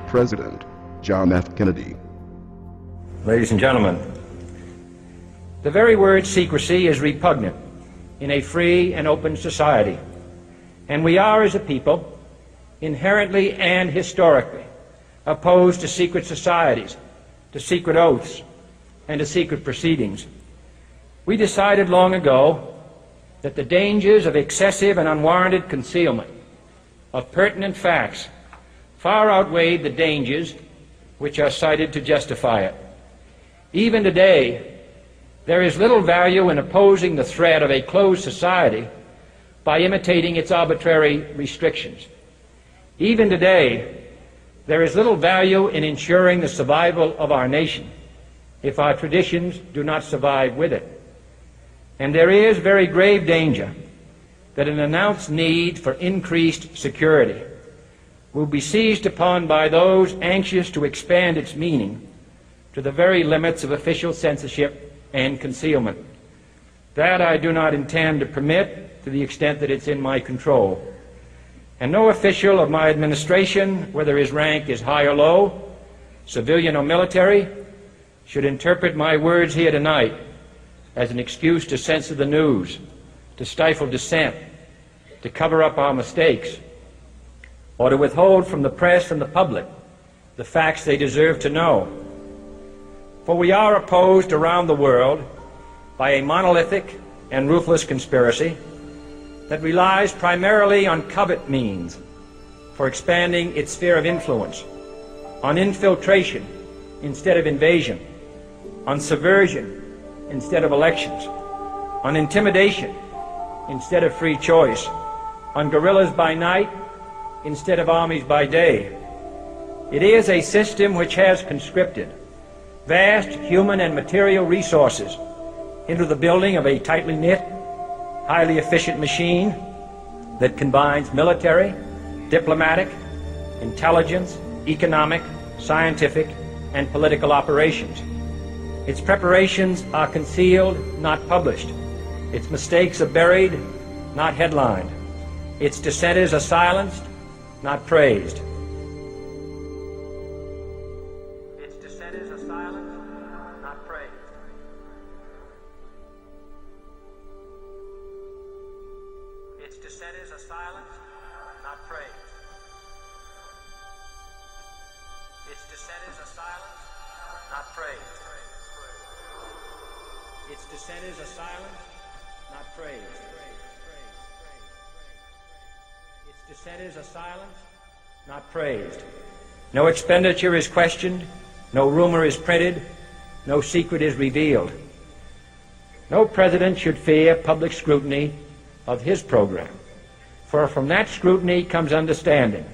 President John F. Kennedy. Ladies and gentlemen, the very word secrecy is repugnant in a free and open society, and we are, as a people, inherently and historically opposed to secret societies, to secret oaths, and to secret proceedings. We decided long ago that the dangers of excessive and unwarranted concealment of pertinent facts far outweighed the dangers which are cited to justify it. Even today, there is little value in opposing the threat of a closed society by imitating its arbitrary restrictions. Even today, there is little value in ensuring the survival of our nation if our traditions do not survive with it. And there is very grave danger that an announced need for increased security will be seized upon by those anxious to expand its meaning to the very limits of official censorship and concealment. That I do not intend to permit to the extent that it's in my control. And no official of my administration, whether his rank is high or low, civilian or military, should interpret my words here tonight as an excuse to censor the news, to stifle dissent, to cover up our mistakes, or to withhold from the press and the public the facts they deserve to know. For we are opposed around the world by a monolithic and ruthless conspiracy that relies primarily on covert means for expanding its sphere of influence, on infiltration instead of invasion, on subversion instead of elections, on intimidation instead of free choice, on guerrillas by night instead of armies by day. It is a system which has conscripted vast human and material resources into the building of a tightly knit, highly efficient machine that combines military, diplomatic, intelligence, economic, scientific, and political operations. Its preparations are concealed, not published. Its mistakes are buried, not headlined. Its dissenters are silenced, not praised. Its dissenters are silenced, not praised. Its dissenters are silenced, not praised. Its dissenters are silenced, not praised. Its dissenters are silenced, not praised. Its dissenters are silenced, not praised. No expenditure is questioned, no rumor is printed, no secret is revealed. No president should fear public scrutiny of his program, for from that scrutiny comes understanding,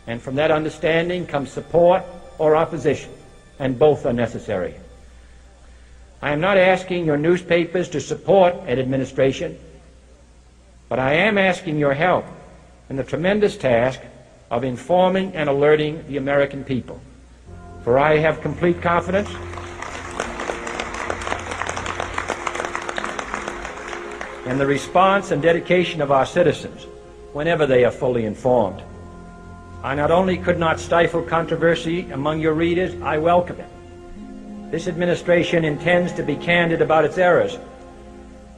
and from that understanding comes support or opposition, and both are necessary. I am not asking your newspapers to support an administration, but I am asking your help in the tremendous task of informing and alerting the American people. For I have complete confidence in the response and dedication of our citizens whenever they are fully informed. I not only could not stifle controversy among your readers, I welcome it. This administration intends to be candid about its errors.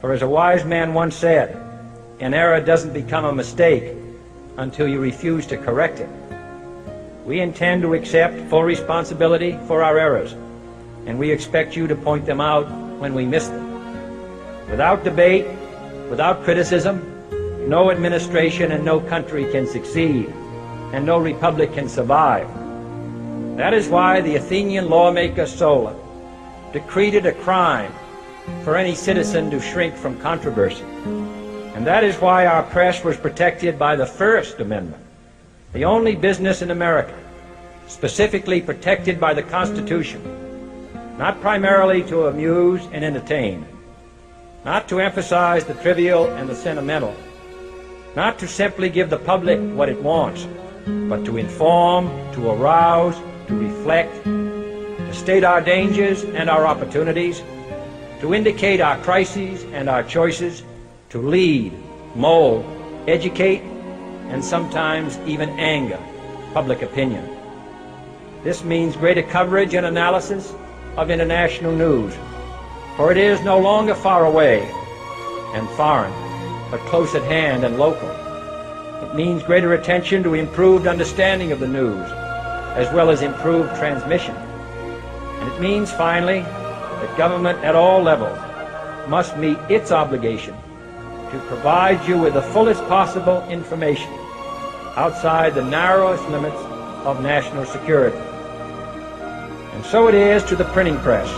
For as a wise man once said, an error doesn't become a mistake until you refuse to correct it. We intend to accept full responsibility for our errors, and we expect you to point them out when we miss them. Without debate, without criticism, no administration and no country can succeed, and no republic can survive. That is why the Athenian lawmaker Solon decreed it a crime for any citizen to shrink from controversy. And that is why our press was protected by the First Amendment, the only business in America specifically protected by the Constitution, not primarily to amuse and entertain, not to emphasize the trivial and the sentimental, not to simply give the public what it wants, but to inform, to arouse, to reflect, to state our dangers and our opportunities, to indicate our crises and our choices, to lead, mold, educate, and sometimes even anger public opinion. This means greater coverage and analysis of international news, for it is no longer far away and foreign, but close at hand and local. It means greater attention to improved understanding of the news, as well as improved transmission. And it means, finally, that government at all levels must meet its obligation to provide you with the fullest possible information outside the narrowest limits of national security. And so it is to the printing press,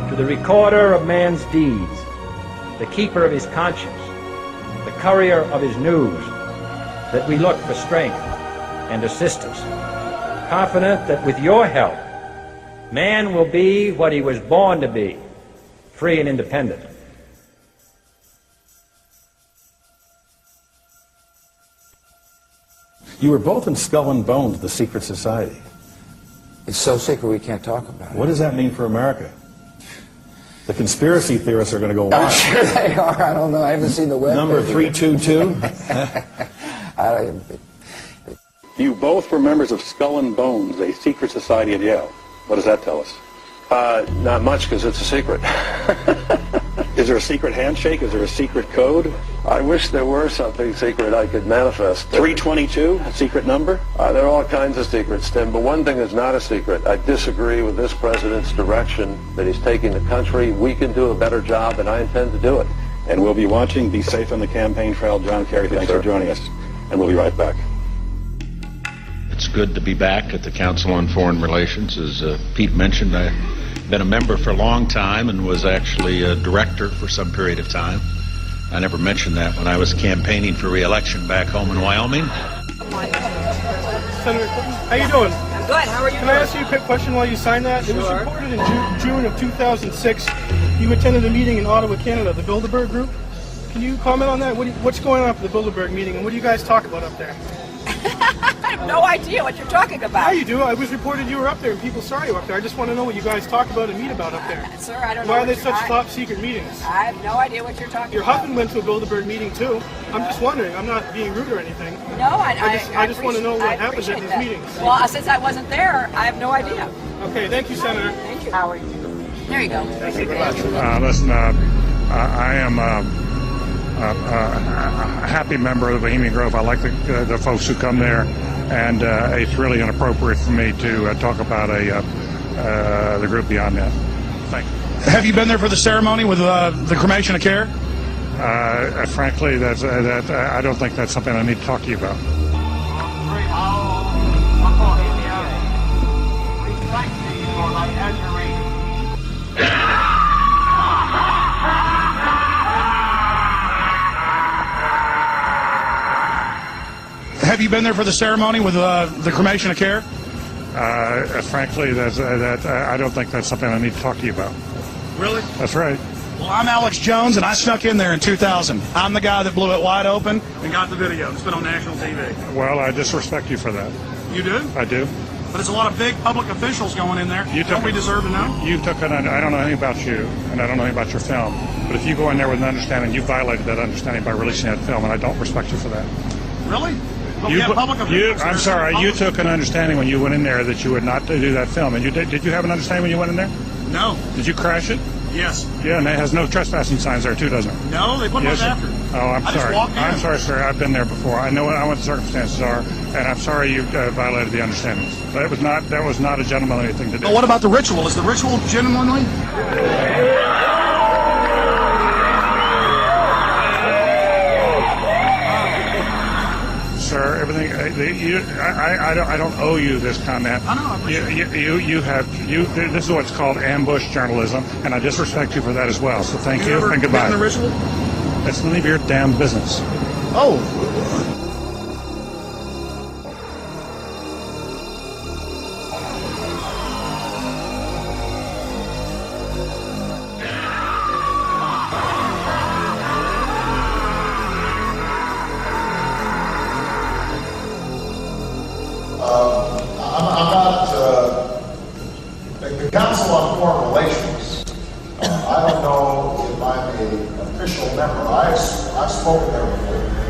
to the recorder of man's deeds, the keeper of his conscience, the courier of his news, that we look for strength and assistance, confident that with your help, man will be what he was born to be, free and independent. You were both in Skull and Bones, the secret society. It's so secret we can't talk about it. What does that mean for America? The conspiracy theorists are going to go wild. I'm sure they are. I don't know. I haven't seen the web. Number 322? You both were members of Skull and Bones, a secret society at Yale. What does that tell us? Not much, because it's a secret. Is there a secret handshake? Is there a secret code? I wish there were something secret I could manifest. 322, a secret number? There are all kinds of secrets, Tim, but one thing is not a secret. I disagree with this president's direction that he's taking the country. We can do a better job, and I intend to do it. And we'll be watching. Be safe on the campaign trail. John Kerry, thanks for joining us. And we'll be right back. It's good to be back at the Council on Foreign Relations. As Pete mentioned, I've been a member for a long time and was actually a director for some period of time. I never mentioned that when I was campaigning for re-election back home in Wyoming. Senator Clinton, how you doing? I'm good. How are you? Can I ask you a quick question while you sign that? Sure. It was reported in June of 2006 you attended a meeting in Ottawa, Canada, the Bilderberg Group. Can you comment on that? What's going on at the Bilderberg meeting, and what do you guys talk about up there? I have no idea what you're talking about. Yeah, you do. I was reported you were up there, and people saw you up there. I just want to know what you guys talk about and meet about up there. Sir, I don't know. Why are they such top secret meetings? I have no idea what you're talking about. Your husband went to a Bilderberg meeting too. I'm just wondering. I'm not being rude or anything. No, I just want to know what happens at these meetings. Well, since I wasn't there, I have no idea. Okay, thank you, Senator. Thank you. Howard. There you go. Thank you very much. Listen, I am a happy member of the Bohemian Grove. I like the folks who come there, and it's really inappropriate for me to talk about the group beyond that. Thank you. Have you been there for the ceremony with the cremation of care? Frankly, I don't think that's something I need to talk to you about. Have you been there for the ceremony with the cremation of care? Frankly, I don't think that's something I need to talk to you about. Really? That's right. Well, I'm Alex Jones, and I snuck in there in 2000. I'm the guy that blew it wide open and got the video. It's been on national TV. Well, I disrespect you for that. You do? I do. But it's a lot of big public officials going in there. Don't we deserve to know? I don't know anything about you, and I don't know anything about your film. But if you go in there with an understanding, you violated that understanding by releasing that film, and I don't respect you for that. Really? But we have public officials. I'm sorry, you took an understanding when you went in there that you would not do that film. And did you have an understanding when you went in there? No. Did you crash it? Yes. Yeah, and it has no trespassing signs there too, doesn't it? No, they put those after. Oh, I'm sorry. I'm sorry, sir. I've been there before. I know what the circumstances are, and I'm sorry you violated the understandings. That was not a gentlemanly thing to do. But what about the ritual? Is the ritual gentlemanly? Sir, everything. I don't owe you this comment. I know. This is what's called ambush journalism, and I disrespect you for that as well. So thank you and goodbye. The ritual? That's none of your damn business. Oh. The Council on Foreign Relations, I don't know if I'm an official member. I've spoken there before.